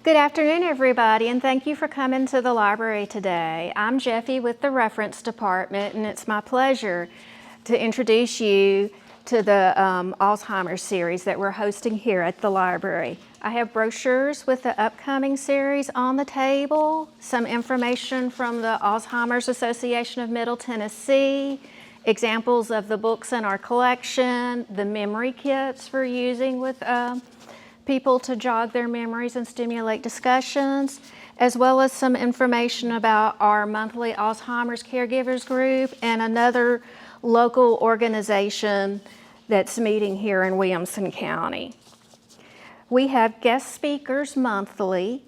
Good afternoon, everybody, and thank you for coming to the library today. I'm Jeffy with the Reference Department, and it's my pleasure to introduce you to the Alzheimer's series that we're hosting here at the library. I have brochures with the upcoming series on the table, some information from the Alzheimer's Association of Middle Tennessee, examples of the books in our collection, the memory kits for using with people to jog their memories and stimulate discussions, as well as some information about our monthly Alzheimer's caregivers group and another local organization that's meeting here in Williamson County. We have guest speakers monthly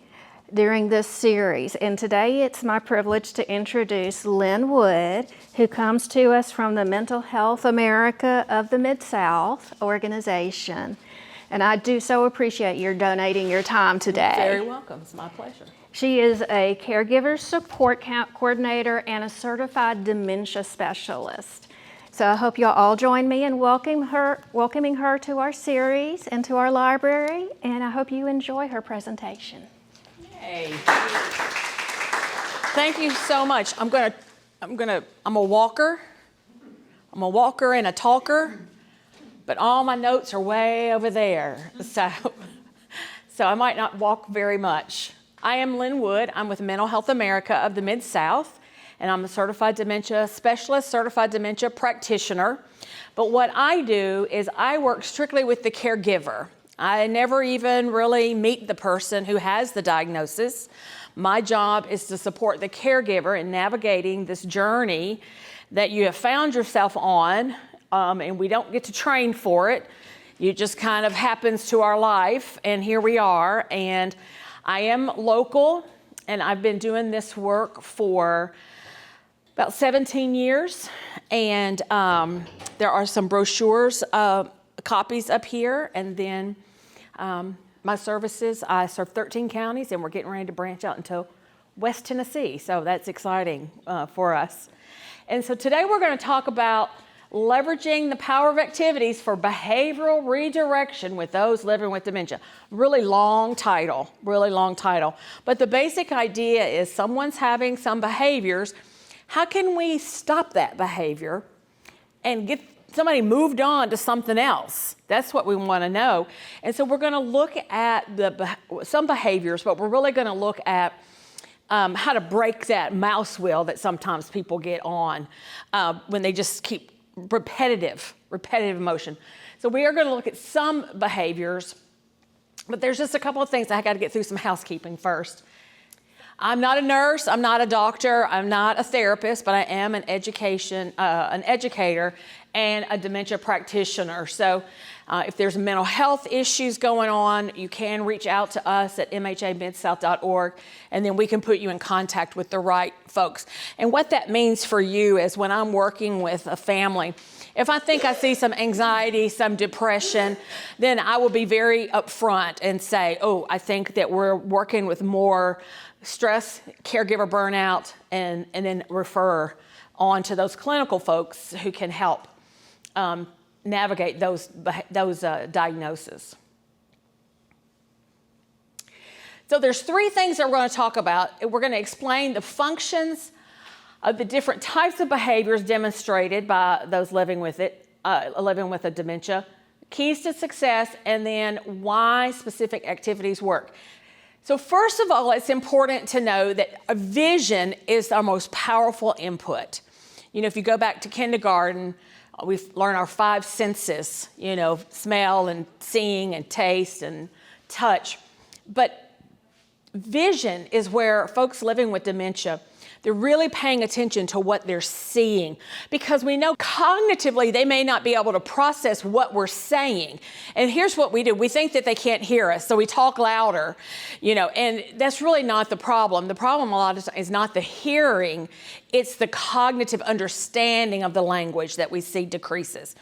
during this series, and today it's my privilege to introduce Lynn Wood, who comes to us from the Mental Health America of the Mid-South organization. And I do so appreciate your donating your time today. You're very welcome. It's my pleasure. She is a caregiver support coordinator and a certified dementia specialist. So I hope you'll all join me in welcoming her to our series and to our library, and I hope you enjoy her presentation. Yay. Thank you so much. I'm a walker. I'm a walker and a talker, but all my notes are way over there. So I might not walk very much. I am Lynn Wood. I'm with Mental Health America of the Mid-South, and I'm a certified dementia specialist, certified dementia practitioner. But what I do is I work strictly with the caregiver. I never even really meet the person who has the diagnosis. My job is to support the caregiver in navigating this journey that you have found yourself on, and we don't get to train for it. It just kind of happens to our life, and here we are. And I am local, and I've been doing this work for about 17 years, and there are some brochures, copies up here, and then my services, I serve 13 counties, and we're getting ready to branch out into West Tennessee, so that's exciting for us. And so today we're going to talk about leveraging the power of activities for behavioral redirection with those living with dementia. Really long title. But the basic idea is someone's having some behaviors. How can we stop that behavior and get somebody moved on to something else? That's what we want to know. And so we're going to look at some behaviors, but we're really going to look at how to break that mouse wheel that sometimes people get on when they just keep repetitive emotion. So we are going to look at some behaviors, but there's just a couple of things I got to get through some housekeeping first. I'm not a nurse, I'm not a doctor, I'm not a therapist, but I am an educator and a dementia practitioner. So if there's mental health issues going on, you can reach out to us at mhamidsouth.org, and then we can put you in contact with the right folks. And what that means for you is when I'm working with a family, if I think I see some anxiety, some depression, then I will be very upfront and say, oh, I think that we're working with more stress, caregiver burnout, and then refer on to those clinical folks who can help navigate those diagnoses. So there's three things that we're going to talk about. We're going to explain the functions of the different types of behaviors demonstrated by those living with a dementia, keys to success, and then why specific activities work. So first of all, it's important to know that a vision is our most powerful input. You know, if you go back to kindergarten, we've learned our 5 senses, smell and seeing and taste and touch. But vision is where folks living with dementia, they're really paying attention to what they're seeing, because we know cognitively they may not be able to process what we're saying. And here's what we do. We think that they can't hear us, so we talk louder, and that's really not the problem. The problem a lot of times is not the hearing, it's the cognitive understanding of the language that we see decreases.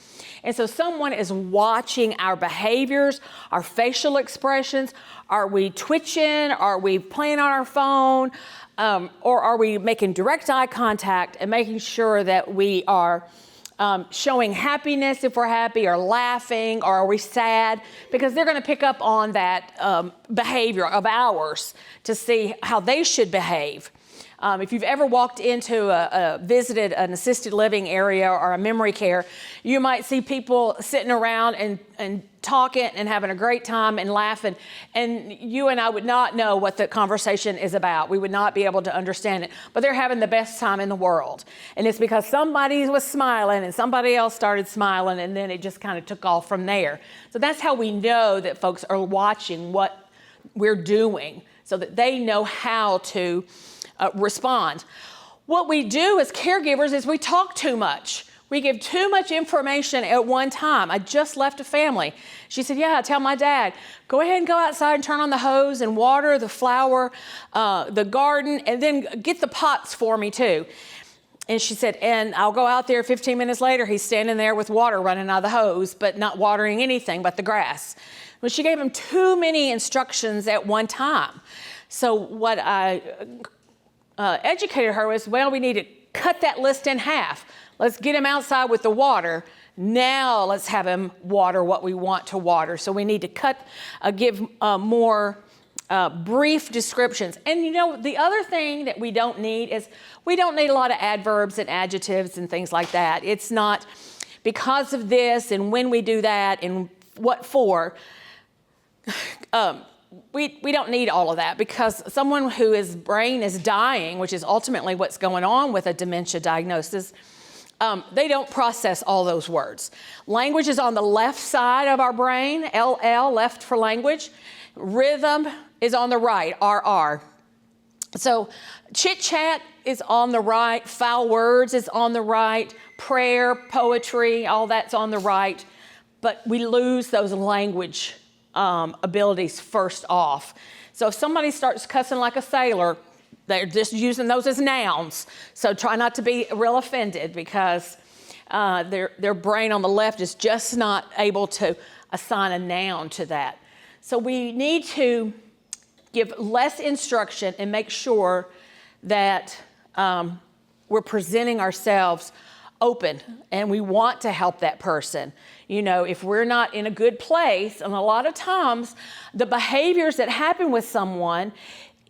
And so someone is watching our behaviors, our facial expressions. Are we twitching? Are we playing on our phone? Or are we making direct eye contact and making sure that we are showing happiness if we're happy, or laughing, or are we sad? Because they're going to pick up on that behavior of ours to see how they should behave. If you've ever walked into visited an assisted living area or a memory care, you might see people sitting around and talking and having a great time and laughing. And you and I would not know what the conversation is about. We would not be able to understand it. But they're having the best time in the world. And it's because somebody was smiling and somebody else started smiling, and then it just kind of took off from there. So that's how we know that folks are watching what we're doing, so that they know how to respond. What we do as caregivers is we talk too much. We give too much information at one time. I just left a family. She said, yeah, tell my dad, go ahead and go outside and turn on the hose and water the flower, the garden, and then get the pots for me too. And she said, and I'll go out there 15 minutes later, he's standing there with water running out of the hose, but not watering anything but the grass. But she gave him too many instructions at one time. So what I educated her was, well, we need to cut that list in half. Let's get him outside with the water. Now let's have him water what we want to water. So we need to give more brief descriptions. And you know, the other thing that we don't need is we don't need a lot of adverbs and adjectives and things like that. It's not because of this and when we do that and what for. We don't need all of that, because someone whose brain is dying, which is ultimately what's going on with a dementia diagnosis, they don't process all those words. Language is on the left side of our brain, LL, left for language. Rhythm is on the right, RR. So chit-chat is on the right, foul words is on the right, prayer, poetry, all that's on the right. But we lose those language abilities first off. So if somebody starts cussing like a sailor, they're just using those as nouns. So try not to be real offended, because their brain on the left is just not able to assign a noun to that. So we need to give less instruction and make sure that we're presenting ourselves open, and we want to help that person. You know, if we're not in a good place, and a lot of times the behaviors that happen with someone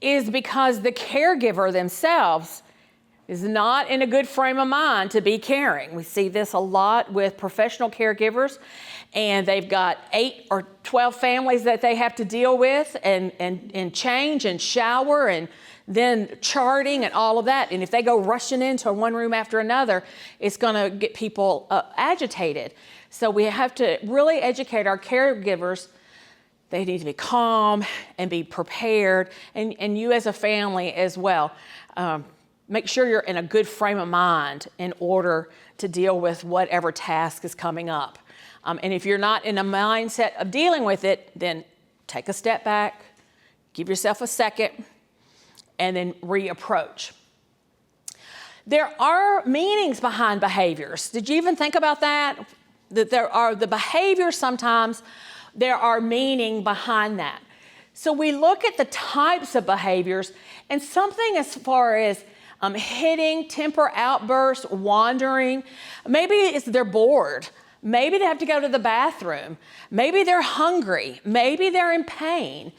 is because the caregiver themselves is not in a good frame of mind to be caring. We see this a lot with professional caregivers, and they've got 8 or 12 families that they have to deal with and change and shower and then charting and all of that. And if they go rushing into one room after another, it's going to get people agitated. So we have to really educate our caregivers. They need to be calm and be prepared, and you as a family as well. Make sure you're in a good frame of mind in order to deal with whatever task is coming up. And if you're not in a mindset of dealing with it, then take a step back, give yourself a second, and then reapproach. There are meanings behind behaviors. Did you even think about that? That there are the behaviors sometimes, there are meaning behind that. So we look at the types of behaviors, and something as far as hitting, temper outbursts, wandering, maybe it's they're bored. Maybe they have to go to the bathroom. Maybe they're hungry. Maybe they're in pain.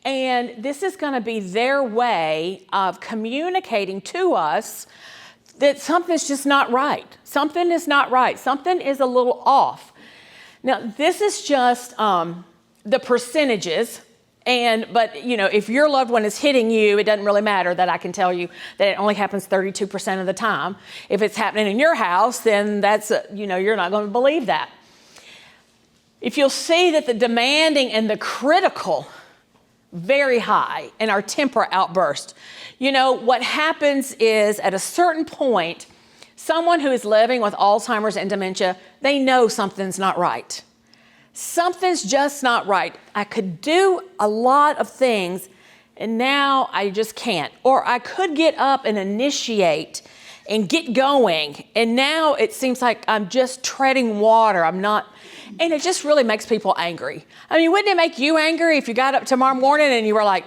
And this is going to be their way of communicating to us that something's just not right. Something is not right. Something is a little off. Now, this is just the percentages. But you know, if your loved one is hitting you, it doesn't really matter that I can tell you that it only happens 32% of the time. If it's happening in your house, then that's, you're not going to believe that. If you'll see that the demanding and the critical, very high, and our temper outburst. What happens is at a certain point, someone who is living with Alzheimer's and dementia, they know something's not right. Something's just not right. I could do a lot of things, and now I just can't. Or I could get up and initiate and get going, and now it seems like I'm just treading water. I'm not, and it just really makes people angry. I mean, wouldn't it make you angry if you got up tomorrow morning and you were like,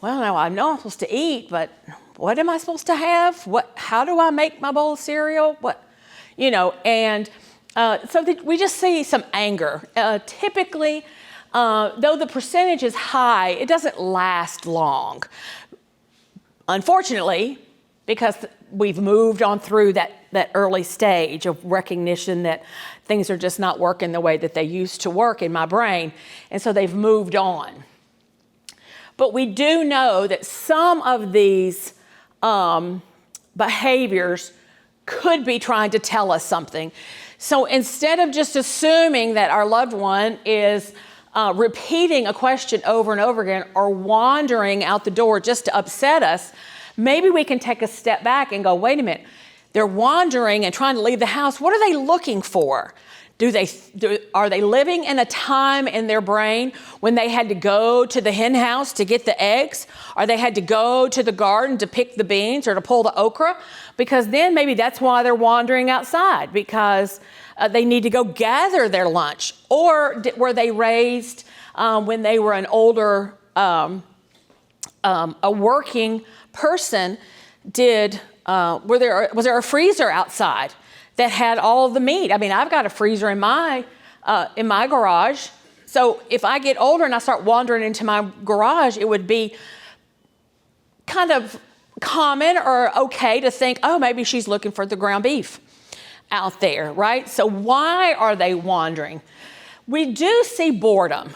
well, now I know I'm supposed to eat, but what am I supposed to have? How do I make my bowl of cereal? and so we just see some anger. Typically, though the percentage is high, it doesn't last long. Unfortunately, because we've moved on through that early stage of recognition that things are just not working the way that they used to work in my brain, and so they've moved on. But we do know that some of these behaviors could be trying to tell us something. So instead of just assuming that our loved one is repeating a question over and over again or wandering out the door just to upset us, maybe we can take a step back and go, wait a minute, they're wandering and trying to leave the house. What are they looking for? Are they living in a time in their brain when they had to go to the hen house to get the eggs? Or they had to go to the garden to pick the beans or to pull the okra? Because then maybe that's why they're wandering outside, because they need to go gather their lunch. Or were they raised when they were an older, a working person? Was there a freezer outside that had all of the meat? I mean, I've got a freezer in my garage. So if I get older and I start wandering into my garage, it would be kind of common or okay to think, oh, maybe she's looking for the ground beef out there, right? So why are they wandering? We do see boredom.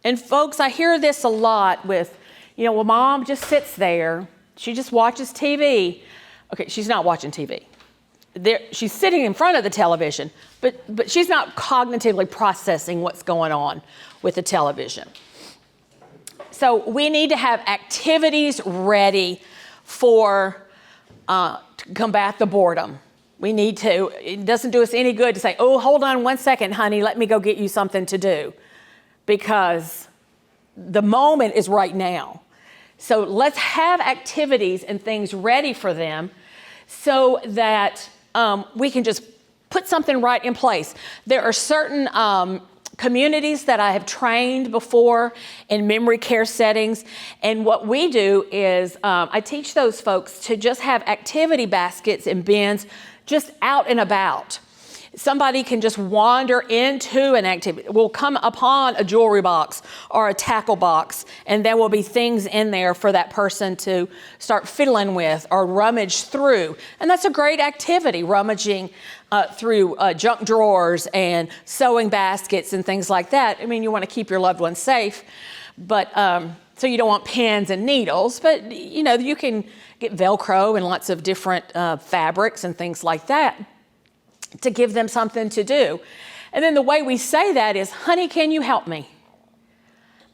And folks, I hear this a lot with, well, mom just sits there. She just watches TV. Okay, she's not watching TV. She's sitting in front of the television, but she's not cognitively processing what's going on with the television. So we need to have activities ready to combat the boredom. It doesn't do us any good to say, oh, hold on 1 second, honey, let me go get you something to do, because the moment is right now. So let's have activities and things ready for them so that we can just put something right in place. There are certain communities that I have trained before in memory care settings, and what we do is I teach those folks to just have activity baskets and bins just out and about. Somebody can just wander into an activity. We'll come upon a jewelry box or a tackle box, and there will be things in there for that person to start fiddling with or rummage through. And that's a great activity, rummaging through junk drawers and sewing baskets and things like that. I mean, you want to keep your loved ones safe, but so you don't want pins and needles, but you can get Velcro and lots of different fabrics and things like that to give them something to do. And then the way we say that is, honey, can you help me?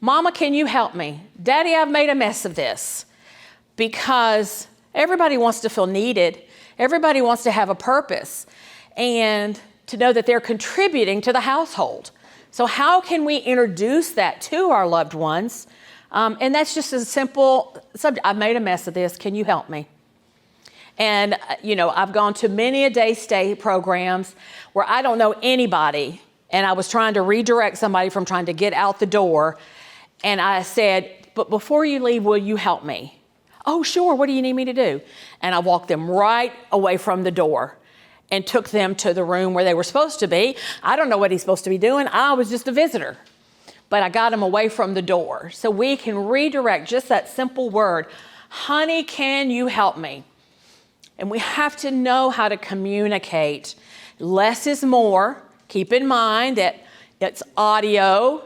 Mama, can you help me? Daddy, I've made a mess of this. Because everybody wants to feel needed. Everybody wants to have a purpose and to know that they're contributing to the household. So how can we introduce that to our loved ones? And that's just a simple subject. I've made a mess of this. Can you help me? And, I've gone to many a day stay programs where I don't know anybody, and I was trying to redirect somebody from trying to get out the door. And I said, but before you leave, will you help me? Oh, sure. What do you need me to do? And I walked them right away from the door and took them to the room where they were supposed to be. I don't know what he's supposed to be doing. I was just a visitor. But I got him away from the door. So we can redirect just that simple word, honey, can you help me? And we have to know how to communicate. Less is more. Keep in mind that it's audio.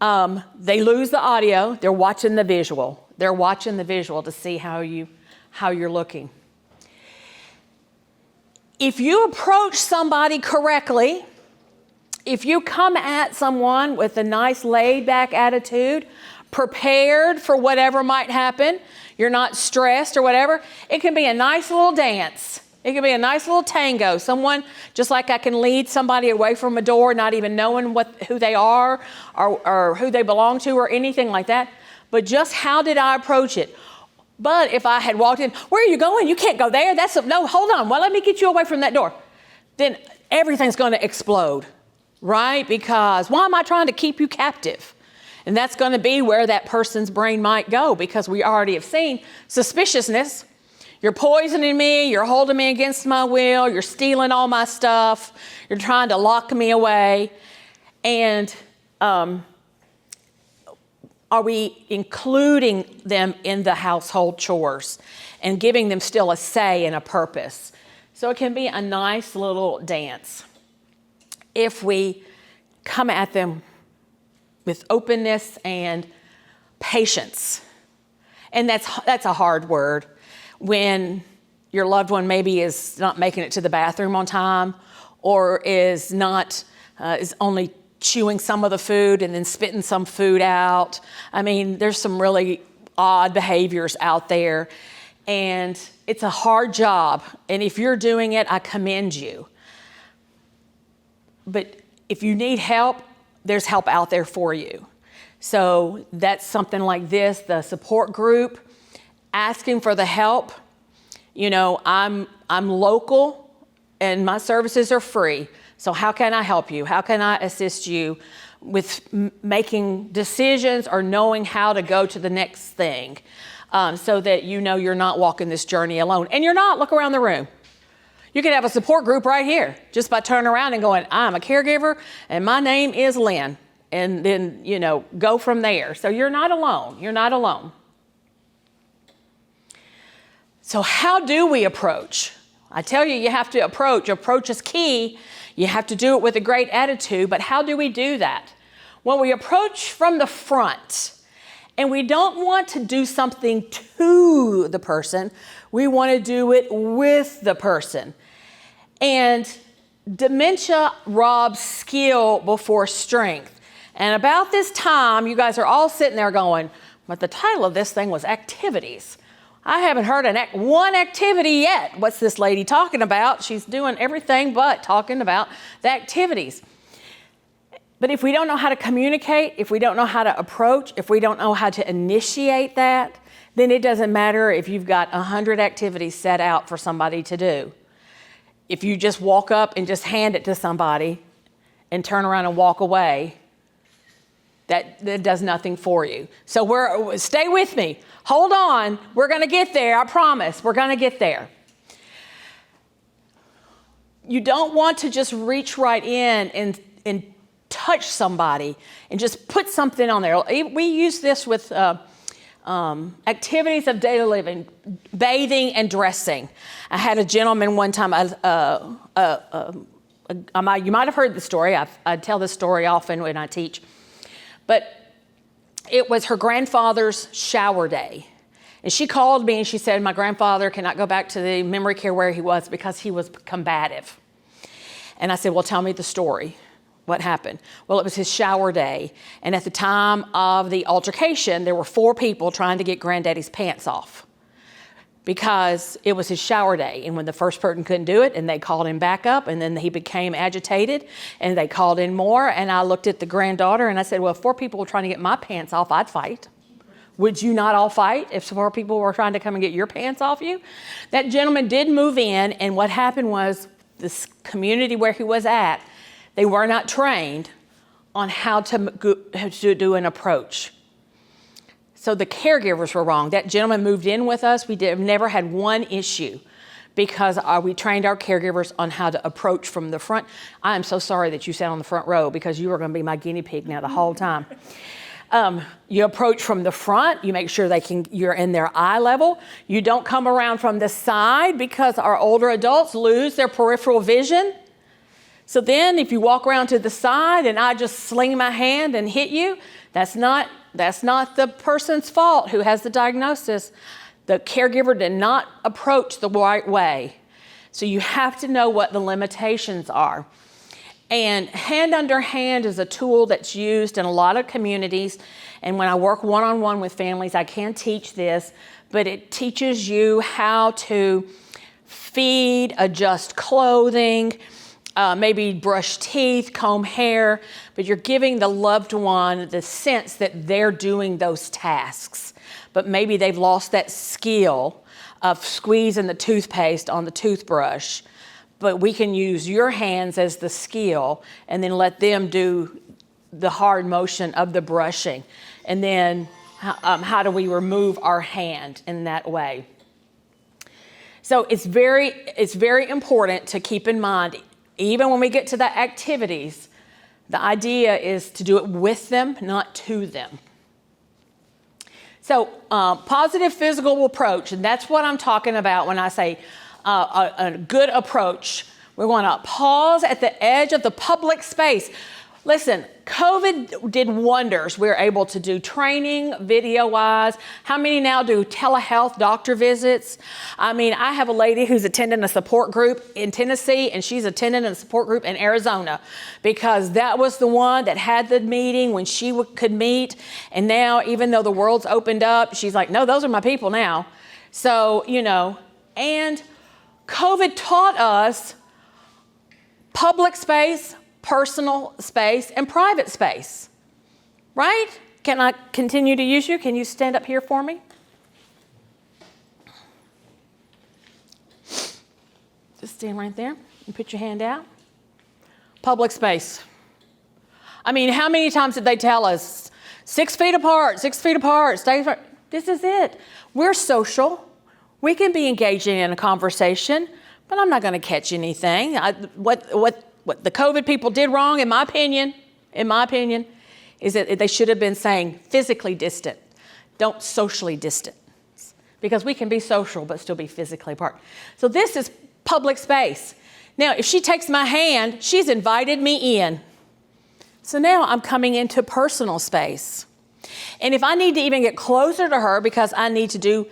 They lose the audio. They're watching the visual. They're watching the visual to see how you're looking. If you approach somebody correctly, if you come at someone with a nice laid-back attitude, prepared for whatever might happen, you're not stressed or whatever, it can be a nice little dance. It can be a nice little tango. Someone, just like I can lead somebody away from a door, not even knowing who they are or who they belong to or anything like that. But just how did I approach it? But if I had walked in, where are you going? You can't go there. No, hold on. Well, let me get you away from that door. Then everything's going to explode, right? Because why am I trying to keep you captive? And that's going to be where that person's brain might go, because we already have seen suspiciousness. You're poisoning me, you're holding me against my will, you're stealing all my stuff, you're trying to lock me away. And are we including them in the household chores and giving them still a say and a purpose? So it can be a nice little dance if we come at them with openness and patience. And that's a hard word when your loved one maybe is not making it to the bathroom on time, or is only chewing some of the food and then spitting some food out. I mean, there's some really odd behaviors out there, and it's a hard job. And if you're doing it, I commend you. But if you need help, there's help out there for you. So that's something like this, the support group, asking for the help. You know, I'm local and my services are free. So how can I help you? How can I assist you with making decisions or knowing how to go to the next thing, so that you know you're not walking this journey alone. And you're not. Look around the room. You can have a support group right here just by turning around and going, I'm a caregiver and my name is Lynn. And then, you know, go from there. So you're not alone. You're not alone. So how do we approach? I tell you, you have to approach. Approach is key. You have to do it with a great attitude. But how do we do that? Well, we approach from the front. And we don't want to do something to the person. We want to do it with the person. And dementia robs skill before strength. And about this time, you guys are all sitting there going, but the title of this thing was activities. I haven't heard one activity yet. What's this lady talking about? She's doing everything but talking about the activities. But if we don't know how to communicate, if we don't know how to approach, if we don't know how to initiate that, then it doesn't matter if you've got 100 activities set out for somebody to do. If you just walk up and just hand it to somebody and turn around and walk away, that does nothing for you. So stay with me. Hold on. We're going to get there. I promise. We're going to get there. You don't want to just reach right in and touch somebody and just put something on there. We use this with activities of daily living, bathing and dressing. I had a gentleman one time, you might have heard the story. I tell this story often when I teach. But it was her grandfather's shower day. And she called me and she said, my grandfather cannot go back to the memory care where he was because he was combative. And I said, well, tell me the story. What happened? Well, it was his shower day. And at the time of the altercation, there were 4 people trying to get Granddaddy's pants off because it was his shower day. And when the first person couldn't do it, and they called him back up, and then he became agitated, and they called in more. And I looked at the granddaughter and I said, well, if 4 people were trying to get my pants off, I'd fight. Would you not all fight if 4 people were trying to come and get your pants off you? That gentleman did move in, and what happened was this community where he was at, they were not trained on how to do an approach. So the caregivers were wrong. That gentleman moved in with us. We never had one issue because we trained our caregivers on how to approach from the front. I am so sorry that you sat on the front row because you are going to be my guinea pig now the whole time. You approach from the front. You make sure you're in their eye level. You don't come around from the side because our older adults lose their peripheral vision. So then if you walk around to the side and I just sling my hand and hit you, that's not the person's fault who has the diagnosis. The caregiver did not approach the right way. So you have to know what the limitations are. And hand under hand is a tool that's used in a lot of communities. And when I work one-on-one with families, I can teach this, but it teaches you how to feed, adjust clothing, maybe brush teeth, comb hair, but you're giving the loved one the sense that they're doing those tasks. But maybe they've lost that skill of squeezing the toothpaste on the toothbrush. But we can use your hands as the skill and then let them do the hard motion of the brushing. And then how do we remove our hand in that way? So it's very important to keep in mind, even when we get to the activities, the idea is to do it with them, not to them. So positive physical approach, and that's what I'm talking about when I say a good approach. We want to pause at the edge of the public space. Listen, COVID did wonders. We were able to do training video-wise. How many now do telehealth doctor visits? I mean, I have a lady who's attending a support group in Tennessee, and she's attending a support group in Arizona because that was the one that had the meeting when she could meet. And now, even though the world's opened up, she's like, no, those are my people now. So, and COVID taught us public space, personal space, and private space, right? Can I continue to use you? Can you stand up here for me? Just stand right there and put your hand out. Public space. I mean, how many times did they tell us, 6 feet apart, 6 feet apart, stay apart? This is it. We're social. We can be engaging in a conversation, but I'm not going to catch anything. What the COVID people did wrong, in my opinion, is that they should have been saying physically distant. Don't socially distant. Because we can be social but still be physically apart. So this is public space. Now, if she takes my hand, she's invited me in. So now I'm coming into personal space. And if I need to even get closer to her because I need to do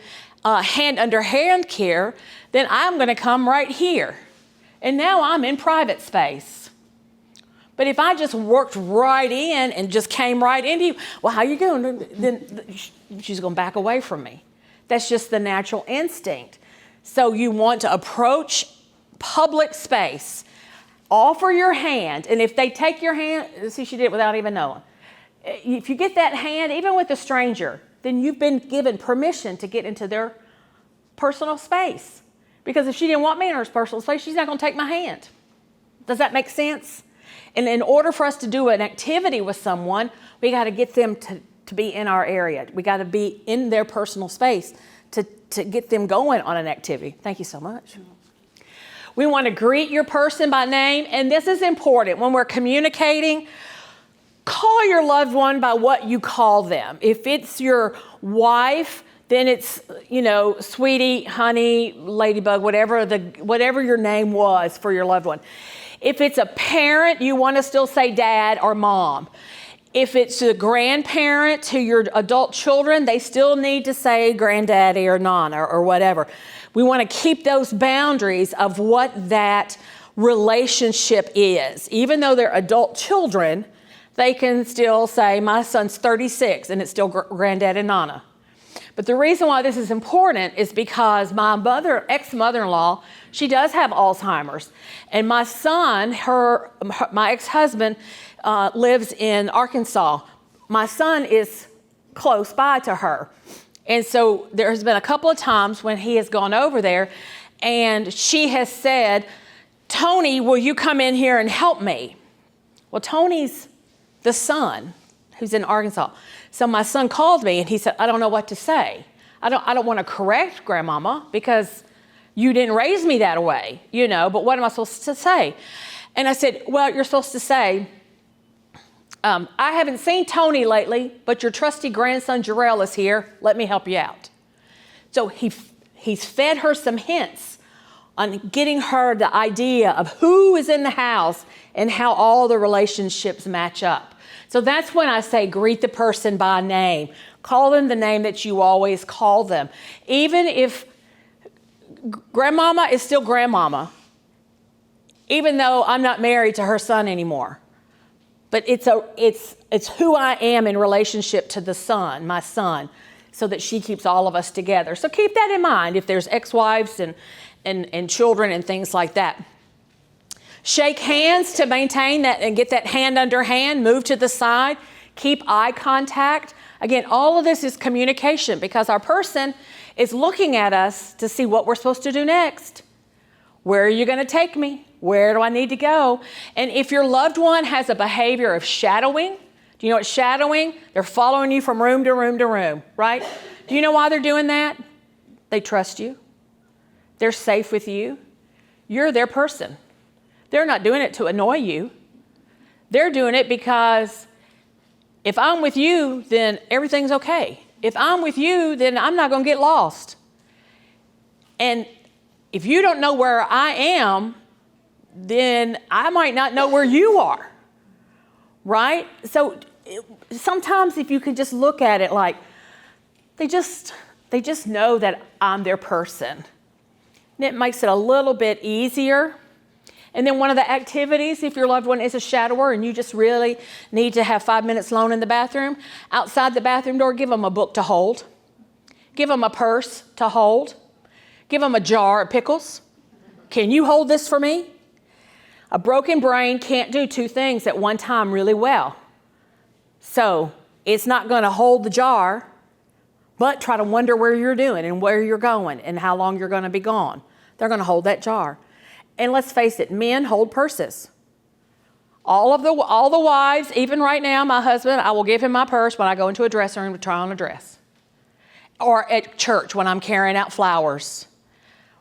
hand under hand care, then I'm going to come right here. And now I'm in private space. But if I just worked right in and just came right into you, well, how you doing? Then she's going to back away from me. That's just the natural instinct. So you want to approach public space, offer your hand, and if they take your hand, see, she did it without even knowing. If you get that hand, even with a stranger, then you've been given permission to get into their personal space. Because if she didn't want me in her personal space, she's not going to take my hand. Does that make sense? And in order for us to do an activity with someone, we got to get them to be in our area. We got to be in their personal space to get them going on an activity. Thank you so much. We want to greet your person by name, and this is important. When we're communicating, call your loved one by what you call them. If it's your wife, then it's, sweetie, honey, ladybug, whatever your name was for your loved one. If it's a parent, you want to still say dad or mom. If it's a grandparent to your adult children, they still need to say granddaddy or nana or whatever. We want to keep those boundaries of what that relationship is. Even though they're adult children, they can still say, my son's 36, and it's still granddad and nana. But the reason why this is important is because my ex-mother-in-law, she does have Alzheimer's. And my son, my ex-husband, lives in Arkansas. My son is close by to her. And so there's been a couple of times when he has gone over there and she has said, Tony, will you come in here and help me? Well, Tony's the son who's in Arkansas. So my son called me and he said, I don't know what to say. I don't want to correct grandmama because you didn't raise me that way, but what am I supposed to say? And I said, well, you're supposed to say, I haven't seen Tony lately, but your trusty grandson Jarrell is here. Let me help you out. So he's fed her some hints on getting her the idea of who is in the house and how all the relationships match up. So that's when I say greet the person by name. Call them the name that you always call them. Even if grandmama is still grandmama, even though I'm not married to her son anymore. But it's who I am in relationship to the son, my son, so that she keeps all of us together. So keep that in mind if there's ex-wives and children and things like that. Shake hands to maintain that and get that hand under hand, move to the side, keep eye contact. Again, all of this is communication because our person is looking at us to see what we're supposed to do next. Where are you going to take me? Where do I need to go? And if your loved one has a behavior of shadowing, do you know what shadowing? They're following you from room to room to room, right? Do you know why they're doing that? They trust you. They're safe with you. You're their person. They're not doing it to annoy you. They're doing it because if I'm with you, then everything's okay. If I'm with you, then I'm not going to get lost. And if you don't know where I am, then I might not know where you are, right? So sometimes if you could just look at it like they just know that I'm their person. And it makes it a little bit easier. And then one of the activities, if your loved one is a shadower and you just really need to have 5 minutes alone in the bathroom, outside the bathroom door, give them a book to hold. Give them a purse to hold. Give them a jar of pickles. Can you hold this for me? A broken brain can't do two things at one time really well. So it's not going to hold the jar, but try to wonder where you're doing and where you're going and how long you're going to be gone. They're going to hold that jar. And let's face it, men hold purses. All the wives, even right now, my husband, I will give him my purse when I go into a dressing room to try on a dress. Or at church when I'm carrying out flowers.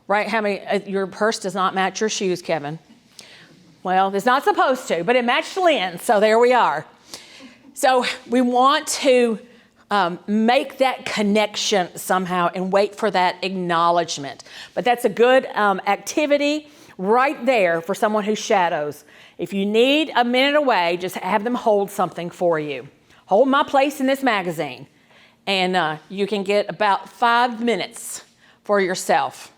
Right? Your purse does not match your shoes, Kevin. Well, it's not supposed to, but it matched Lynn, so there we are. So we want to make that connection somehow and wait for that acknowledgement. But that's a good activity right there for someone who shadows. If you need a minute away, just have them hold something for you. Hold my place in this magazine. And you can get about 5 minutes for yourself.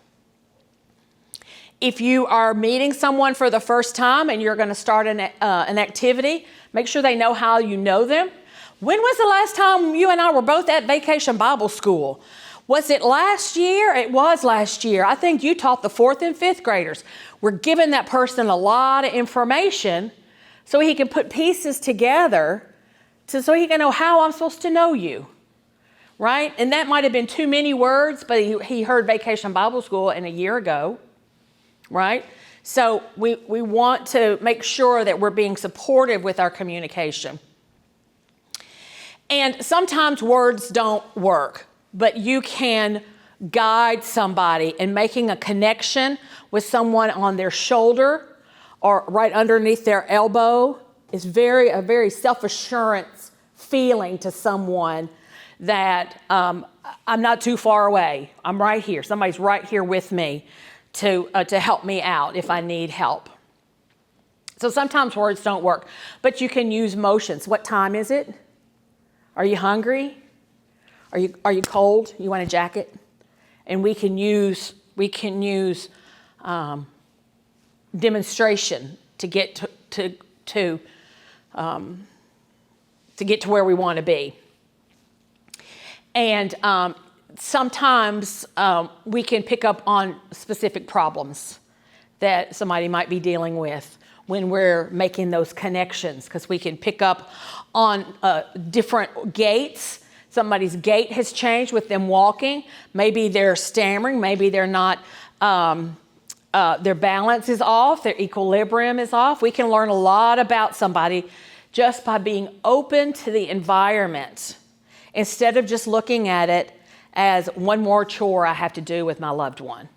If you are meeting someone for the first time and you're going to start an activity, make sure they know how you know them. When was the last time you and I were both at Vacation Bible School? Was it last year? It was last year. I think you taught the 4th and 5th graders. We're giving that person a lot of information so he can put pieces together so he can know how I'm supposed to know you, right? And that might have been too many words, but he heard Vacation Bible School a year ago, right? So we want to make sure that we're being supportive with our communication. And sometimes words don't work, but you can guide somebody in making a connection with someone on their shoulder or right underneath their elbow is a very self-assurance feeling to someone that I'm not too far away. I'm right here. Somebody's right here with me to help me out if I need help. So sometimes words don't work, but you can use motions. What time is it? Are you hungry? Are you cold? You want a jacket? And we can use demonstration to get to get to where we want to be. And sometimes we can pick up on specific problems that somebody might be dealing with when we're making those connections, because we can pick up on different gaits. Somebody's gait has changed with them walking. Maybe they're stammering. Maybe they're not, their balance is off. Their equilibrium is off. We can learn a lot about somebody just by being open to the environment instead of just looking at it as one more chore I have to do with my loved one.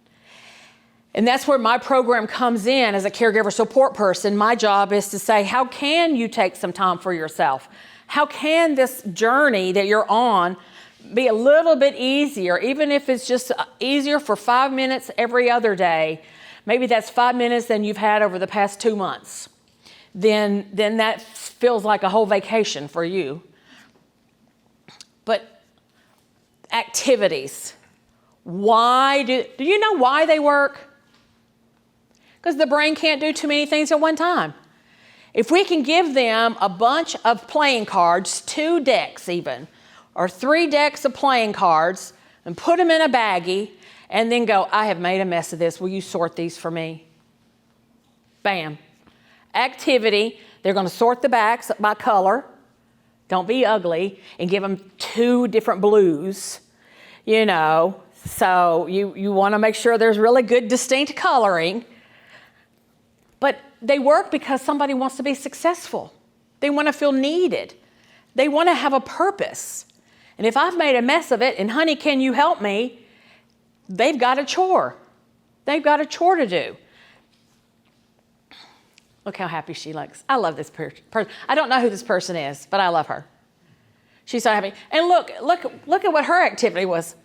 And that's where my program comes in as a caregiver support person. My job is to say, how can you take some time for yourself? How can this journey that you're on be a little bit easier, even if it's just easier for 5 minutes every other day? Maybe that's 5 minutes than you've had over the past 2 months. Then that feels like a whole vacation for you. But activities, do you know why they work? Because the brain can't do too many things at one time. If we can give them a bunch of playing cards, 2 decks even, or 3 decks of playing cards, and put them in a baggie, and then go, I have made a mess of this. Will you sort these for me? Bam. Activity. They're going to sort the backs by color. Don't be ugly. And give them 2 different blues, So you want to make sure there's really good, distinct coloring. But they work because somebody wants to be successful. They want to feel needed. They want to have a purpose. And if I've made a mess of it, and honey, can you help me? They've got a chore. They've got a chore to do. Look how happy she looks. I love this person. I don't know who this person is, but I love her. She's so happy. And look at what her activity was.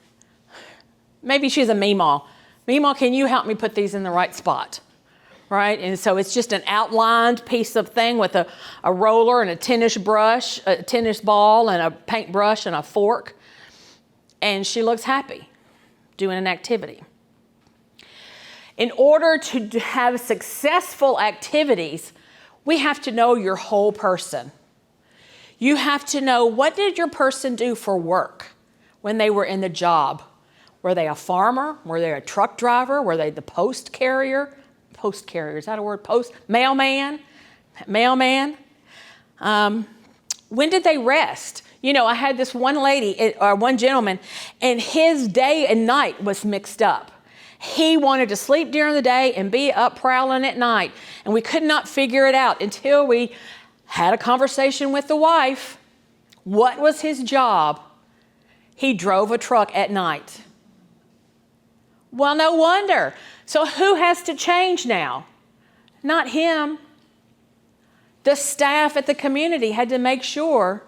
Maybe she's a Meemaw. Meemaw, can you help me put these in the right spot? Right? And so it's just an outlined piece of thing with a roller and a tennis brush, a tennis ball and a paintbrush and a fork. And she looks happy doing an activity. In order to have successful activities, we have to know your whole person. You have to know, what did your person do for work when they were in the job? Were they a farmer? Were they a truck driver? Were they the post carrier? Post carrier, is that a word? Mailman? Mailman? When did they rest? You know, I had this one lady, or one gentleman, and his day and night was mixed up. He wanted to sleep during the day and be up prowling at night. And we could not figure it out until we had a conversation with the wife. What was his job? He drove a truck at night. Well, no wonder. So who has to change now? Not him. The staff at the community had to make sure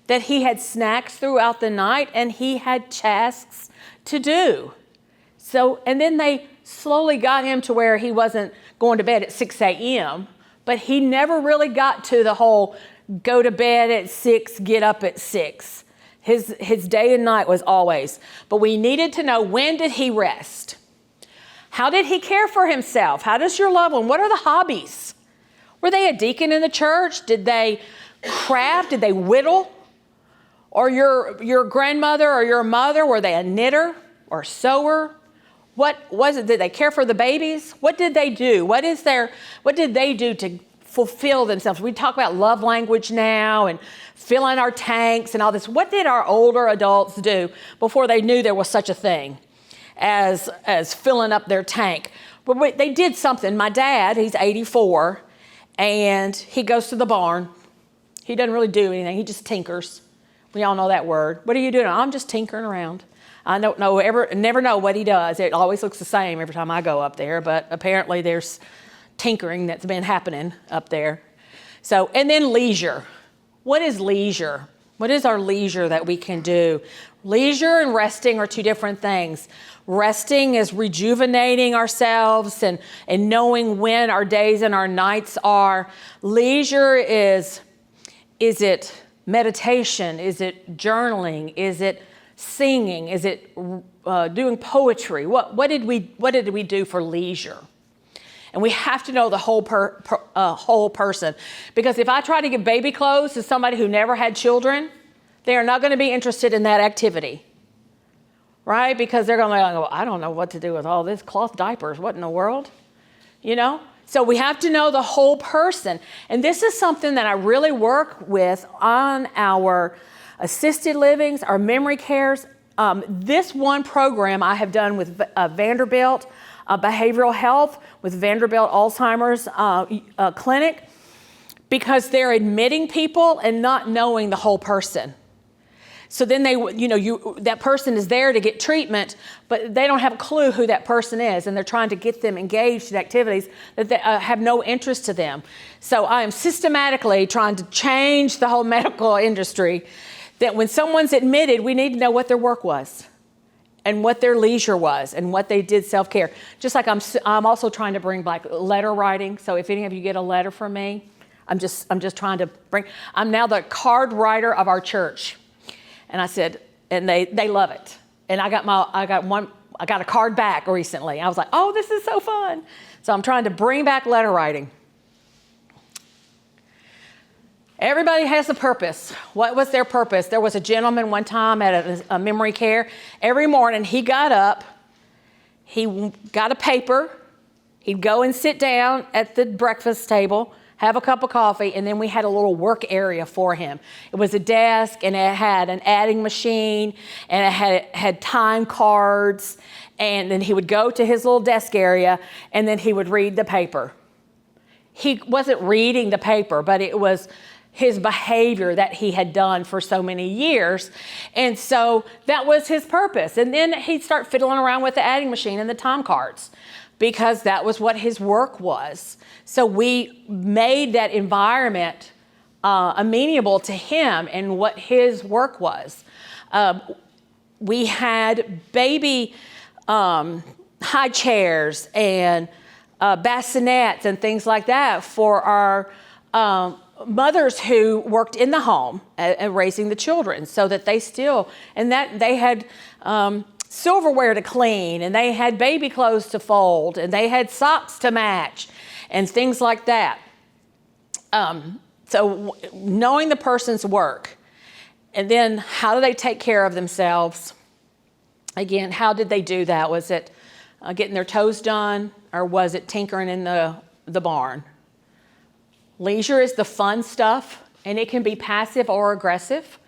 that he had snacks throughout the night and he had tasks to do. So, and then they slowly got him to where he wasn't going to bed at 6 a.m., but he never really got to the whole go to bed at 6, get up at 6. His day and night was always. But we needed to know, when did he rest? How did he care for himself? How does your loved one, what are the hobbies? Were they a deacon in the church? Did they craft? Did they whittle? Or your grandmother or your mother, were they a knitter or sewer? What was it? Did they care for the babies? What did they do? What did they do to fulfill themselves? We talk about love language now and filling our tanks and all this. What did our older adults do before they knew there was such a thing as filling up their tank? But they did something. My dad, he's 84, and he goes to the barn. He doesn't really do anything. He just tinkers. We all know that word. What are you doing? I'm just tinkering around. I don't know, never know what he does. It always looks the same every time I go up there, but apparently there's tinkering that's been happening up there. So, and then leisure. What is leisure? What is our leisure that we can do? Leisure and resting are two different things. Resting is rejuvenating ourselves and knowing when our days and our nights are. Leisure is it meditation? Is it journaling? Is it singing? Is it doing poetry? What did we do for leisure? And we have to know the whole person, because if I try to give baby clothes to somebody who never had children, they are not going to be interested in that activity, right? Because they're going to go, I don't know what to do with all this cloth diapers. What in the world? You know? So we have to know the whole person. And this is something that I really work with on our assisted livings, our memory cares. This one program I have done with Vanderbilt Behavioral Health, with Vanderbilt Alzheimer's Clinic, because they're admitting people and not knowing the whole person. So then that person is there to get treatment, but they don't have a clue who that person is, and they're trying to get them engaged in activities that have no interest to them. So I am systematically trying to change the whole medical industry, that when someone's admitted, we need to know what their work was and what their leisure was and what they did self-care. Just like I'm also trying to bring back letter writing. So if any of you get a letter from me, I'm just trying to bring, I'm now the card writer of our church. And I said, and they love it. And I got a card back recently. I was like, oh, this is so fun. So I'm trying to bring back letter writing. Everybody has a purpose. What was their purpose? There was a gentleman one time at a memory care. Every morning he got up, he got a paper, he'd go and sit down at the breakfast table, have a cup of coffee, and then we had a little work area for him. It was a desk, and it had an adding machine, and it had time cards, and then he would go to his little desk area, and then he would read the paper. He wasn't reading the paper, but his behavior that he had done for so many years. And so that was his purpose. And then he'd start fiddling around with the adding machine and the time cards because that was what his work was. So we made that environment amenable to him and what his work was. We had baby high chairs and bassinets and things like that for our mothers who worked in the home and raising the children, so that they still, and that they had silverware to clean, and they had baby clothes to fold, and they had socks to match and things like that. So knowing the person's work, and then how do they take care of themselves? Again, how did they do that? Was it getting their toes done, or was it tinkering in the barn? Leisure is the fun stuff, and it can be passive or aggressive.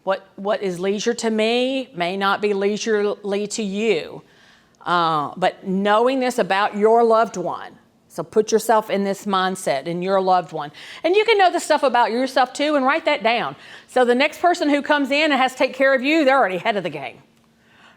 What is leisure to me may not be leisurely to you. But knowing this about your loved one, so put yourself in this mindset, in your loved one. And you can know the stuff about yourself too, and write that down. So the next person who comes in and has to take care of you, they're already ahead of the game.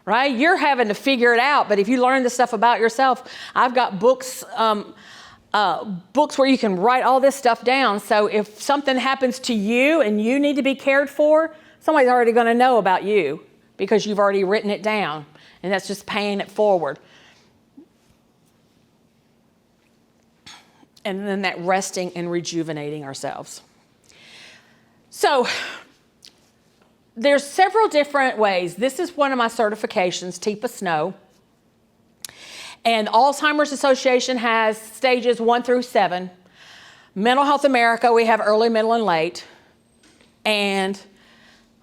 Right? You're having to figure it out, but if you learn the stuff about yourself, I've got books where you can write all this stuff down. So if something happens to you and you need to be cared for, somebody's already going to know about you because you've already written it down, and that's just paying it forward. And then that resting and rejuvenating ourselves. So there's several different ways. This is one of my certifications, TIPA Snow. And Alzheimer's Association has stages 1 through 7. Mental Health America, we have early, middle, and late. And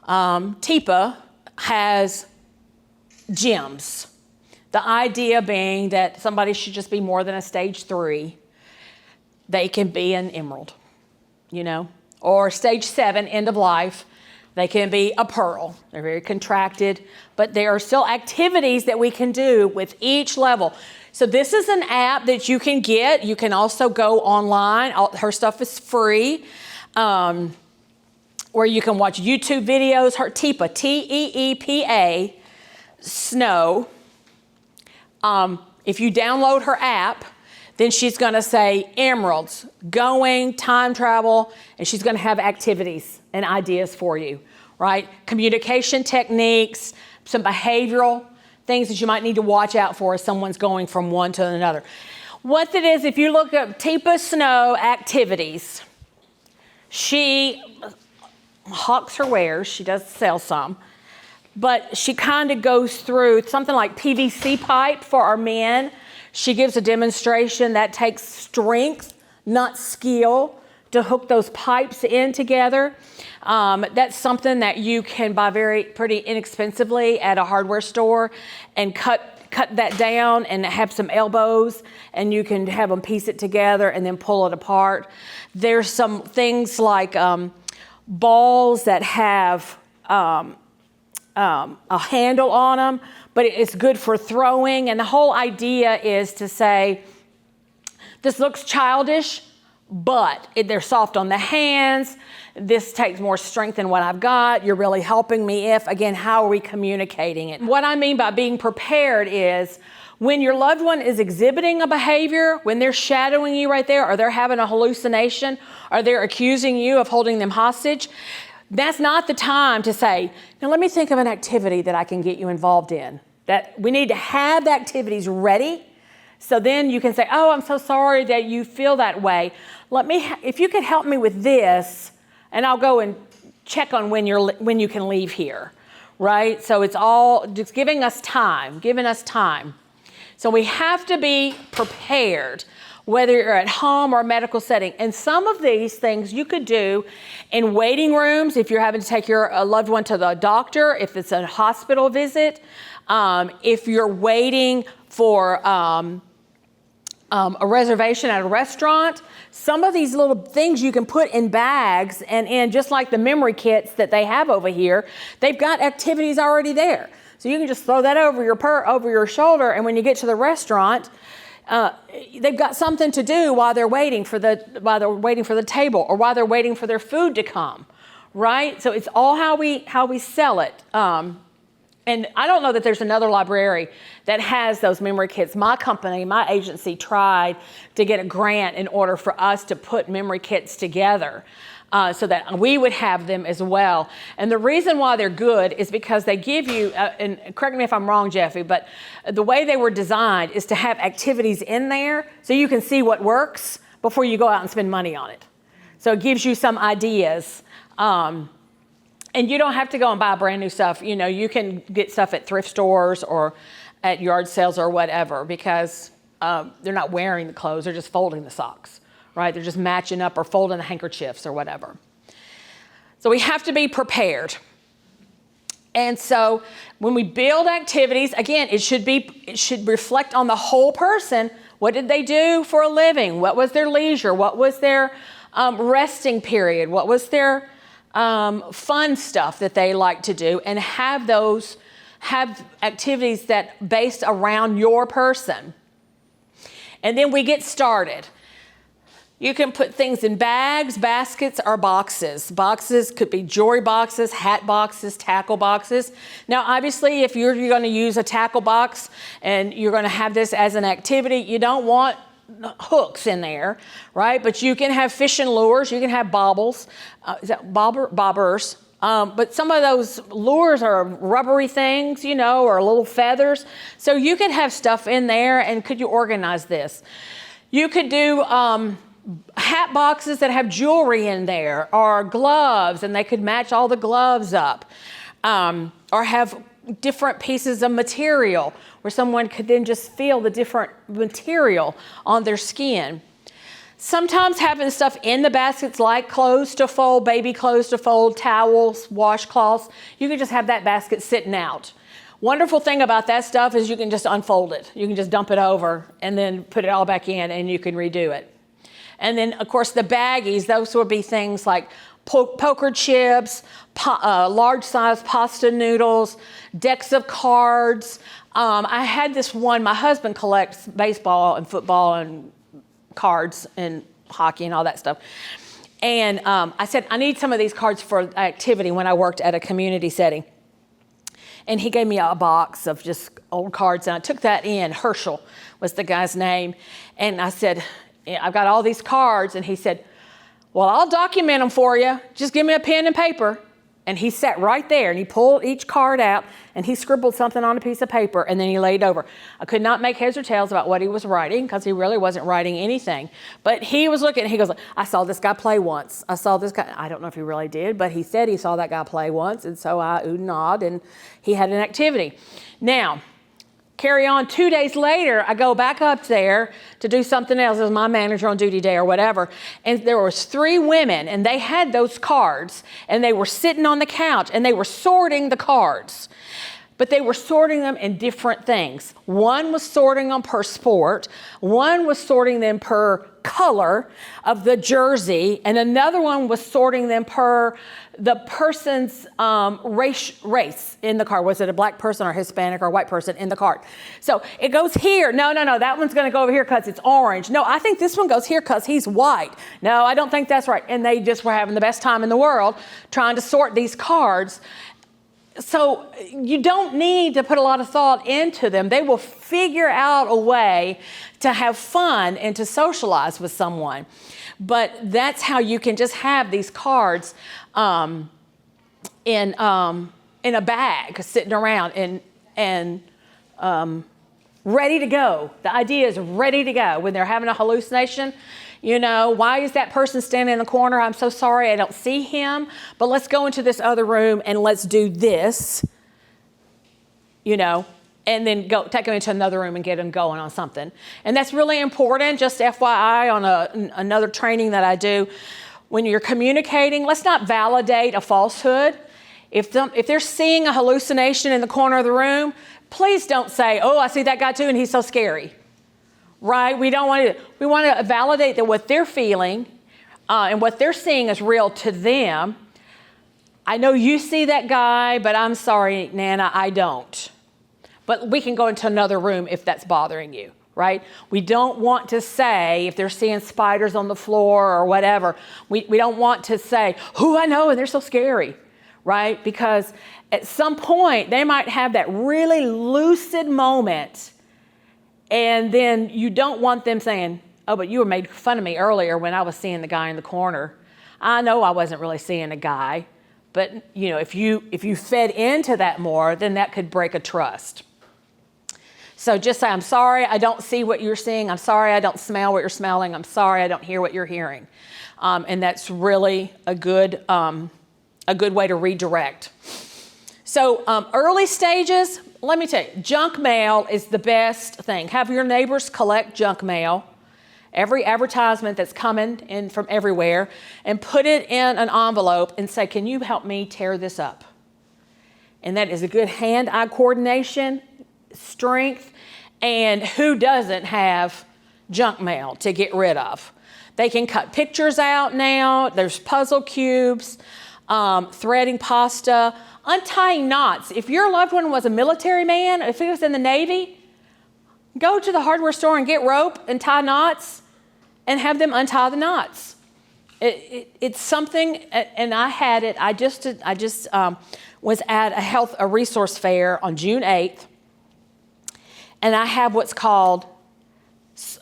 TIPA has gems. The idea being that somebody should just be more than a stage 3. They can be an emerald, or stage 7, end of life. They can be a pearl. They're very contracted, but there are still activities that we can do with each level. So this is an app that you can get. You can also go online. Her stuff is free, where you can watch YouTube videos. Her TEPA, T-E-E-P-A, Snow. If you download her app, then she's going to say emeralds, going, time travel, and she's going to have activities and ideas for you, right? Communication techniques, some behavioral things that you might need to watch out for as someone's going from one to another. What it is, if you look up TIPA Snow activities, she hawks her wares. She does sell some, but she kind of goes through something like PVC pipe for our men. She gives a demonstration that takes strength, not skill, to hook those pipes in together. That's something that you can buy pretty inexpensively at a hardware store and cut that down and have some elbows, and you can have them piece it together and then pull it apart. There's some things like balls that have a handle on them, but it's good for throwing. And the whole idea is to say, this looks childish, but they're soft on the hands. This takes more strength than what I've got. You're really helping me if, again, how are we communicating it? What I mean by being prepared is when your loved one is exhibiting a behavior, when they're shadowing you right there, or they're having a hallucination, or they're accusing you of holding them hostage, that's not the time to say, now let me think of an activity that I can get you involved in. That we need to have the activities ready, so then you can say, oh, I'm so sorry that you feel that way. If you could help me with this, and I'll go and check on when you can leave here, right? So it's all just giving us time. So we have to be prepared, whether you're at home or a medical setting. And some of these things you could do in waiting rooms if you're having to take your loved one to the doctor, if it's a hospital visit, if you're waiting for a reservation at a restaurant. Some of these little things you can put in bags, and in just like the memory kits that they have over here, they've got activities already there. So you can just throw that over your shoulder, and when you get to the restaurant, they've got something to do while they're waiting for the table, or while they're waiting for their food to come, right? So it's all how we sell it. And I don't know that there's another library that has those memory kits. My company, my agency, tried to get a grant in order for us to put memory kits together so that we would have them as well. And the reason why they're good is because they give you, and correct me if I'm wrong, Jeffy, but the way they were designed is to have activities in there so you can see what works before you go out and spend money on it. So it gives you some ideas. And you don't have to go and buy brand new stuff. You know, you can get stuff at thrift stores or at yard sales or whatever, because they're not wearing the clothes, they're just folding the socks, right? They're just matching up or folding the handkerchiefs or whatever. So we have to be prepared. And so when we build activities, again, it should reflect on the whole person. What did they do for a living? What was their leisure? What was their resting period? What was their fun stuff that they like to do? And have activities that based around your person. And then we get started. You can put things in bags, baskets, or boxes. Boxes could be jewelry boxes, hat boxes, tackle boxes. Now, obviously, if you're going to use a tackle box and you're going to have this as an activity, you don't want hooks in there, right? But you can have fishing lures, you can have bobbles, bobbers. But some of those lures are rubbery things, you know, or little feathers. So you could have stuff in there. And could you organize this? You could do hat boxes that have jewelry in there, or gloves, and they could match all the gloves up, or have different pieces of material where someone could then just feel the different material on their skin. Sometimes having stuff in the baskets like clothes to fold, baby clothes to fold, towels, washcloths, you can just have that basket sitting out. Wonderful thing about that stuff is you can just unfold it. You can just dump it over and then put it all back in, and you can redo it. And then, of course, the baggies, those would be things like poker chips, large size pasta noodles, decks of cards. I had this one, my husband collects baseball and football and cards and hockey and all that stuff. And I said, I need some of these cards for activity when I worked at a community setting. And he gave me a box of just old cards, and I took that in. Herschel was the guy's name. And I said, I've got all these cards. And he said, well, I'll document them for you. Just give me a pen and paper. And he sat right there, and he pulled each card out, and he scribbled something on a piece of paper, and then he laid over. I could not make heads or tails about what he was writing, because he really wasn't writing anything. But he was looking, and he goes, I saw this guy play once. I saw this guy. I don't know if he really did, but he said he saw that guy play once, and so I oohed and awed, and he had an activity. Now, carry on 2 days later, I go back up there to do something else as my manager on duty day or whatever. And there was 3 women, and they had those cards, and they were sitting on the couch, and they were sorting the cards. But they were sorting them in different things. One was sorting them per sport. One was sorting them per color of the jersey. And another one was sorting them per the person's race in the card. Was it a black person or Hispanic or a white person in the card? So it goes here. No, that one's going to go over here because it's orange. No, I think this one goes here because he's white. No, I don't think that's right. And they just were having the best time in the world trying to sort these cards. So you don't need to put a lot of thought into them. They will figure out a way to have fun and to socialize with someone. But that's how you can just have these cards in a bag sitting around and ready to go. The idea is ready to go. When they're having a hallucination, you know, why is that person standing in the corner? I'm so sorry, I don't see him, but let's go into this other room and let's do this, you know, and then go take them into another room and get them going on something. And that's really important. Just FYI, on another training that I do, when you're communicating, let's not validate a falsehood. If they're seeing a hallucination in the corner of the room, please don't say, oh, I see that guy too, and he's so scary. Right? We don't want to. We want to validate that what they're feeling and what they're seeing is real to them. I know you see that guy, but I'm sorry, Nana, I don't. But we can go into another room if that's bothering you, right? We don't want to say, if they're seeing spiders on the floor or whatever, we don't want to say, I know, and they're so scary, right? Because at some point, they might have that really lucid moment, and then you don't want them saying, oh, but you were made fun of me earlier when I was seeing the guy in the corner. I know I wasn't really seeing a guy, but if you fed into that more, then that could break a trust. So just say, I'm sorry, I don't see what you're seeing. I'm sorry, I don't smell what you're smelling. I'm sorry, I don't hear what you're hearing. And that's really a good way to redirect. So early stages, let me tell you, junk mail is the best thing. Have your neighbors collect junk mail, every advertisement that's coming in from everywhere, and put it in an envelope and say, can you help me tear this up? And that is a good hand-eye coordination, strength, and who doesn't have junk mail to get rid of? They can cut pictures out now. There's puzzle cubes, threading pasta, untying knots. If your loved one was a military man, if he was in the Navy, go to the hardware store and get rope and tie knots and have them untie the knots. It's something, and I had it. I just was at a resource fair on June 8th. And I have what's called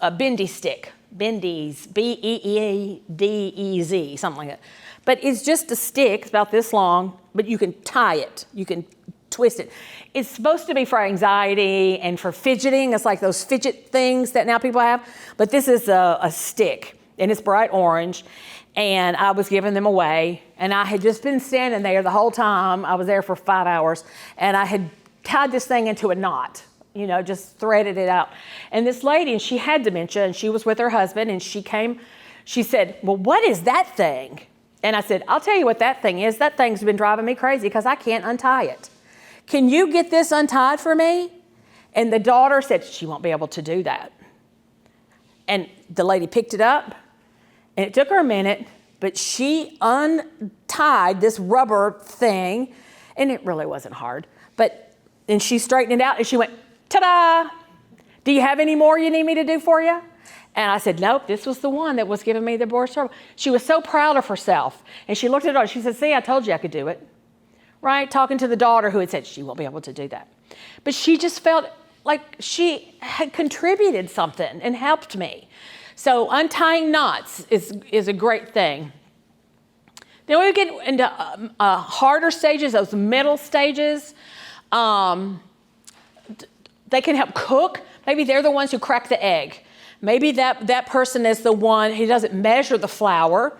a bendy stick. Bendies, Beedez, something like that. But it's just a stick, it's about this long, but you can tie it. You can twist it. It's supposed to be for anxiety and for fidgeting. It's like those fidget things that now people have. But this is a stick, and it's bright orange. And I was giving them away. And I had just been standing there the whole time. I was there for 5 hours. And I had tied this thing into a knot. Just threaded it out. And this lady, and she had dementia, and she was with her husband, and she said, well, what is that thing? And I said, I'll tell you what that thing is. That thing's been driving me crazy because I can't untie it. Can you get this untied for me? And the daughter said, she won't be able to do that. And the lady picked it up, and it took her a minute, but she untied this rubber thing, and it really wasn't hard. And she straightened it out, and she went, ta-da! Do you have any more you need me to do for you? And I said, nope, this was the one that was giving me the worst trouble. She was so proud of herself. And she looked at her, she said, see, I told you I could do it. Right? Talking to the daughter who had said she won't be able to do that. But she just felt like she had contributed something and helped me. So untying knots is a great thing. Then we get into harder stages, those middle stages. They can help cook. Maybe they're the ones who crack the egg. Maybe that person is the one who doesn't measure the flour,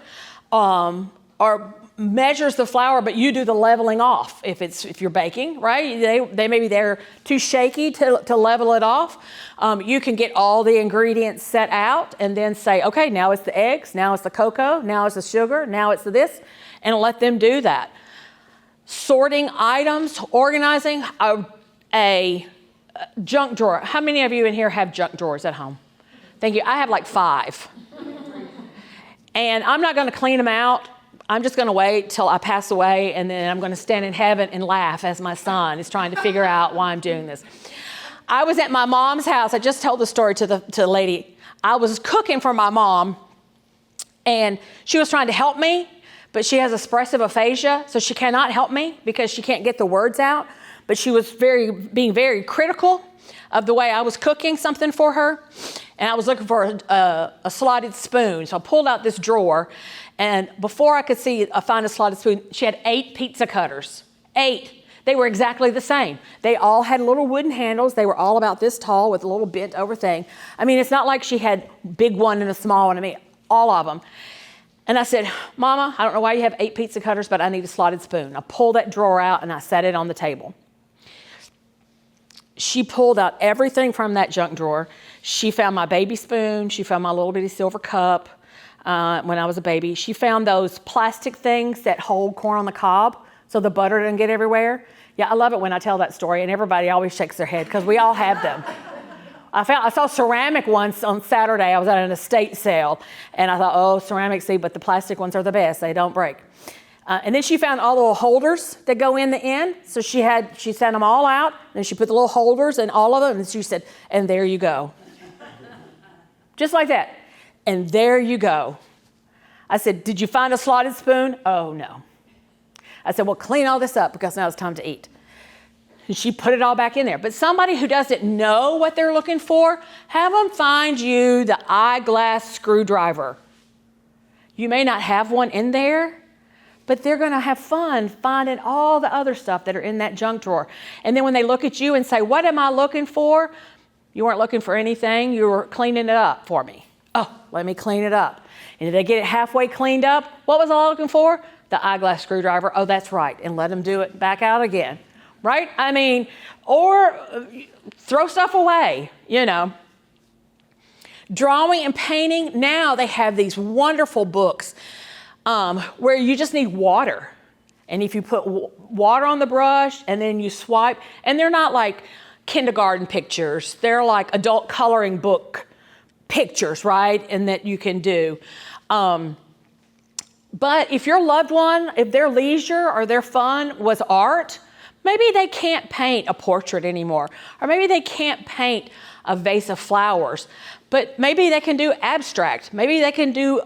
or measures the flour, but you do the leveling off if you're baking, right? Maybe they're too shaky to level it off. You can get all the ingredients set out and then say, okay, now it's the eggs, now it's the cocoa, now it's the sugar, now it's the this, and let them do that. Sorting items, organizing a junk drawer. How many of you in here have junk drawers at home? Thank you. I have like 5. And I'm not going to clean them out. I'm just going to wait till I pass away, and then I'm going to stand in heaven and laugh as my son is trying to figure out why I'm doing this. I was at my mom's house. I just told the story to the lady. I was cooking for my mom, and she was trying to help me, but she has expressive aphasia, so she cannot help me because she can't get the words out. But she was being very critical of the way I was cooking something for her. And I was looking for a slotted spoon. So I pulled out this drawer, and before I could find a slotted spoon, she had 8 pizza cutters. 8. They were exactly the same. They all had little wooden handles. They were all about this tall with a little bent over thing. I mean, it's not like she had a big one and a small one. I mean, all of them. And I said, Mama, I don't know why you have 8 pizza cutters, but I need a slotted spoon. I pulled that drawer out and I set it on the table. She pulled out everything from that junk drawer. She found my baby spoon. She found my little bitty silver cup when I was a baby. She found those plastic things that hold corn on the cob so the butter doesn't get everywhere. Yeah, I love it when I tell that story, and everybody always shakes their head because we all have them. I saw ceramic once on Saturday. I was at an estate sale, and I thought, oh, ceramic, see, but the plastic ones are the best. They don't break. And then she found all the little holders that go in the end. So she sent them all out, and she put the little holders in all of them, and she said, and there you go. just like that. And there you go. I said, did you find a slotted spoon? Oh, no. I said, well, clean all this up because now it's time to eat. And she put it all back in there. But somebody who doesn't know what they're looking for, have them find you the eyeglass screwdriver. You may not have one in there, but they're going to have fun finding all the other stuff that are in that junk drawer. And then when they look at you and say, what am I looking for? You weren't looking for anything. You were cleaning it up for me. Oh, let me clean it up. And if they get it halfway cleaned up, what was I looking for? The eyeglass screwdriver. Oh, that's right. And let them do it back out again. Right? I mean, or throw stuff away, you know. Drawing and painting, now they have these wonderful books where you just need water. And if you put water on the brush and then you swipe, and they're not like kindergarten pictures, they're like adult coloring book pictures, right? And that you can do. But if your loved one, if their leisure or their fun was art, maybe they can't paint a portrait anymore, or maybe they can't paint a vase of flowers, but maybe they can do abstract. Maybe they can do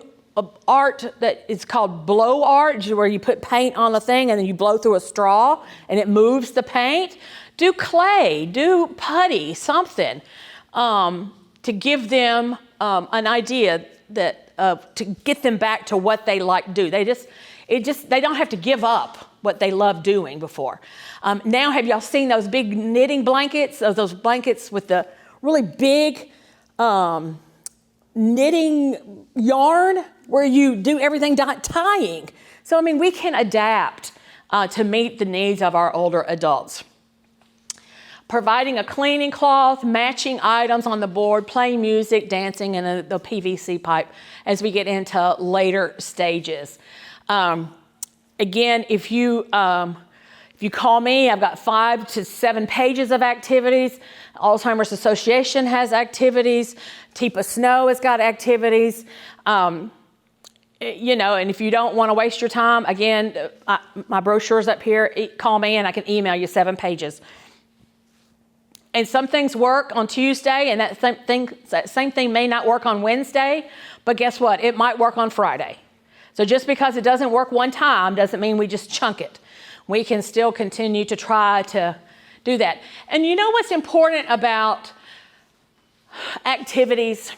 art that is called blow art, where you put paint on a thing and then you blow through a straw and it moves the paint. Do clay, do putty, something to give them an idea that to get them back to what they like to do. They don't have to give up what they loved doing before. Now, have y'all seen those big knitting blankets? Those blankets with the really big knitting yarn where you do everything tying. So, I mean, we can adapt to meet the needs of our older adults. Providing a cleaning cloth, matching items on the board, playing music, dancing, and the PVC pipe as we get into later stages. Again, if you call me, I've got 5 to 7 pages of activities. Alzheimer's Association has activities. Teepa Snow has got activities. You know, and if you don't want to waste your time, again, my brochure's up here. Call me and I can email you 7 pages. And some things work on Tuesday, and that same thing may not work on Wednesday, but guess what? It might work on Friday. So just because it doesn't work one time doesn't mean we just chunk it. We can still continue to try to do that. And you know what's important about activities?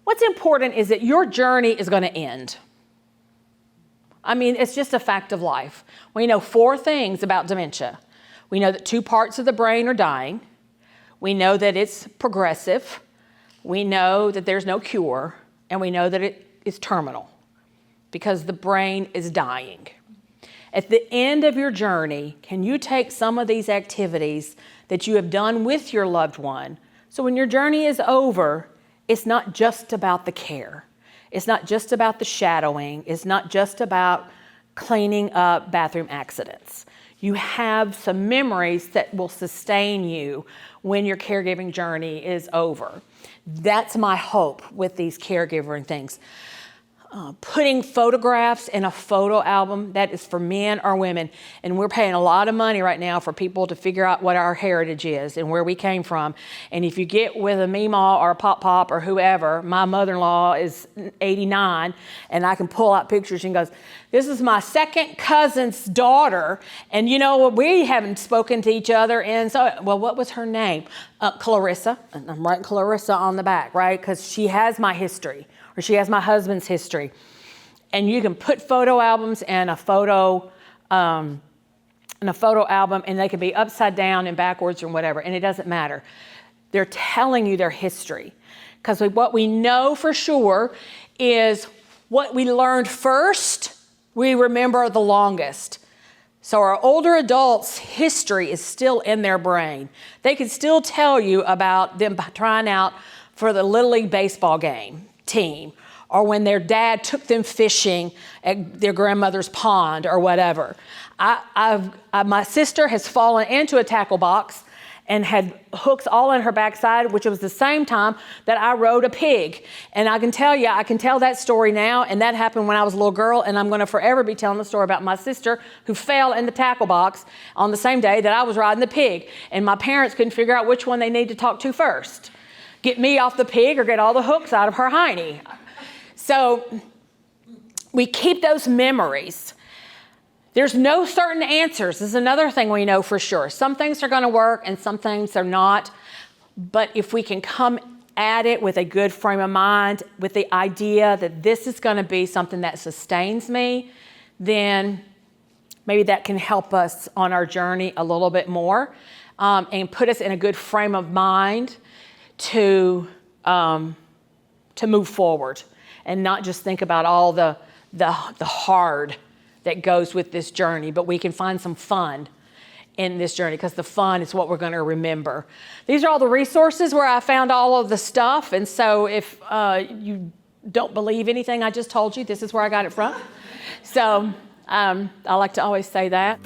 What's important is that your journey is going to end. I mean, it's just a fact of life. We know 4 things about dementia. We know that 2 parts of the brain are dying. We know that it's progressive. We know that there's no cure. And we know that it is terminal because the brain is dying. At the end of your journey, can you take some of these activities that you have done with your loved one, so when your journey is over, it's not just about the care. It's not just about the shadowing. It's not just about cleaning up bathroom accidents. You have some memories that will sustain you when your caregiving journey is over. That's my hope with these caregiving things. Putting photographs in a photo album, that is for men or women. And we're paying a lot of money right now for people to figure out what our heritage is and where we came from. And if you get with a Meemaw or a Pop or whoever, my mother-in-law is 89, and I can pull out pictures and goes, this is my second cousin's daughter. And you know, we haven't spoken to each other. And so, well, what was her name? Clarissa. And I'm writing Clarissa on the back, right? Because she has my history. Or she has my husband's history. And you can put photo albums in a photo album, and they can be upside down and backwards or whatever, and it doesn't matter. They're telling you their history. Because what we know for sure is what we learned first, we remember the longest. So our older adults' history is still in their brain. They can still tell you about them trying out for the Little League baseball team, or when their dad took them fishing at their grandmother's pond or whatever. My sister has fallen into a tackle box and had hooks all in her backside, which was the same time that I rode a pig. And I can tell that story now, and that happened when I was a little girl, and I'm gonna forever be telling the story about my sister who fell in the tackle box on the same day that I was riding the pig. And my parents couldn't figure out which one they needed to talk to first. get me off the pig or get all the hooks out of her hiney. So we keep those memories. There's no certain answers. This is another thing we know for sure. Some things are going to work and some things are not. But if we can come at it with a good frame of mind, with the idea that this is going to be something that sustains me, then maybe that can help us on our journey a little bit more, and put us in a good frame of mind to move forward and not just think about all the hard that goes with this journey, but we can find some fun in this journey, because the fun is what we're going to remember. These are all the resources where I found all of the stuff, and so if you don't believe anything I just told you, this is where I got it from. So I like to always say that.